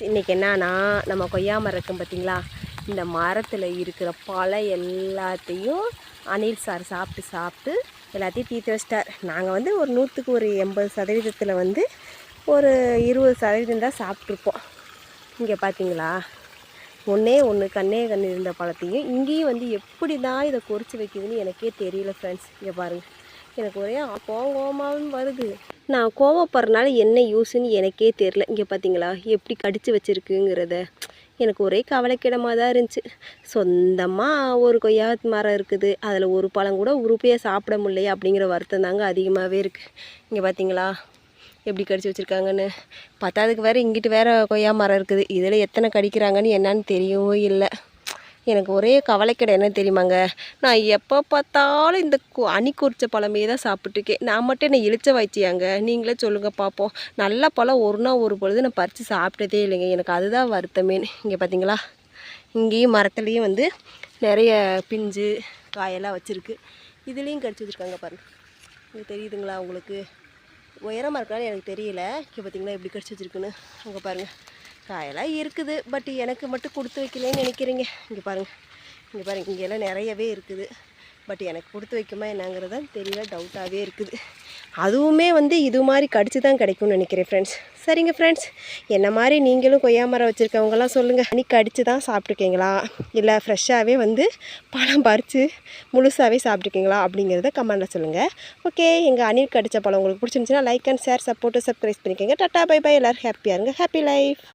இன்றைக்கி என்னன்னா நம்ம கொய்யா மரம் இருக்கும் பார்த்திங்களா, இந்த மரத்தில் இருக்கிற பழம் எல்லாத்தையும் அனில் சார் சாப்பிட்டு எல்லாத்தையும் தீர்த்து வச்சிட்டார். நாங்கள் வந்து ஒரு 100க்கு ஒரு 80% வந்து ஒரு 20% தான் சாப்பிட்ருப்போம். இங்கே பார்த்தீங்களா, ஒன்றே ஒன்று கண்ணே கண்ணு இருந்த பழத்தையும் இங்கேயும் வந்து எப்படி தான் இதை பொறிச்சு வைக்குதுன்னு எனக்கே தெரியல ஃப்ரெண்ட்ஸ். இங்கே பாருங்கள், எனக்கு ஒரே கோவமாகவும் வருது. நான் கோவப்படுறனால என்ன யூஸுன்னு எனக்கே தெரில. இங்கே பார்த்தீங்களா எப்படி கடித்து வச்சுருக்குங்கிறத. எனக்கு ஒரே கவலைக்கிடமாக தான் இருந்துச்சு. சொந்தமாக ஒரு கொய்யா மரம் இருக்குது, அதில் ஒரு பழம் கூட உருப்பையாக சாப்பிட முடியலையே அப்படிங்கிற வருத்தம் தாங்க அதிகமாகவே இருக்குது. இங்கே பார்த்தீங்களா எப்படி கடிச்சு வச்சுருக்காங்கன்னு. பத்தாவதுக்கு வேறு இங்கிட்டு வேறு கொய்யா மரம் இருக்குது, இதில் எத்தனை கடிக்கிறாங்கன்னு என்னன்னு தெரியவும் இல்லை. எனக்கு ஒரே கவலைக்கிட என்ன தெரியுமாங்க, நான் எப்போ பார்த்தாலும் இந்த அணி குறித்த பழமே தான் சாப்பிட்ருக்கேன். நான் மட்டும் என்ன இழிச்ச வாய்ச்சியாங்க, நீங்களே சொல்லுங்கள் பார்ப்போம். நல்ல பழம் ஒரு பொழுது நான் பறித்து சாப்பிட்டதே இல்லைங்க. எனக்கு அதுதான் வருத்தமேனு. இங்கே பார்த்தீங்களா, இங்கேயும் மரத்துலேயும் வந்து நிறைய பிஞ்சு காயெல்லாம் வச்சுருக்கு. இதுலேயும் கடிச்சு வச்சுருக்காங்க பாருங்கள். இது தெரியுதுங்களா உங்களுக்கு? உயரமாக இருக்கான்னு எனக்கு தெரியல. இங்கே பார்த்தீங்களா எப்படி கடிச்சு வச்சுருக்குன்னு. அங்கே பாருங்கள், காயெல்லாம் இருக்குது, பட் எனக்கு மட்டும் கொடுத்து வைக்கலன்னு நினைக்கிறீங்க. இங்கே பாருங்கள் இங்கெல்லாம் நிறையவே இருக்குது, பட் எனக்கு கொடுத்து வைக்குமா என்னங்கிறது தான் தெரியல, டவுட்டாகவே இருக்குது. அதுவுமே வந்து இது மாதிரி கடிச்சு தான் கிடைக்கும்னு நினைக்கிறேன் ஃப்ரெண்ட்ஸ். சரிங்க ஃப்ரெண்ட்ஸ், என்ன மாதிரி நீங்களும் கொய்யா மரம் வச்சுருக்கவங்கலாம் சொல்லுங்கள், நீ கடிச்சு தான் சாப்பிட்ருக்கீங்களா இல்லை ஃப்ரெஷ்ஷாகவே வந்து பழம் பறித்து முழுசாகவே சாப்பிட்ருக்கீங்களா அப்படிங்கிறத கமெண்டில் சொல்லுங்கள். ஓகே, எங்கள் அணில் கடித்த பழம் உங்களுக்கு பிடிச்சிருந்துச்சுன்னா like and share, support, subscribe பண்ணிக்கோங்க. டாட்டா பை பை, எல்லோரும் ஹாப்பியாக இருங்க. Happy life.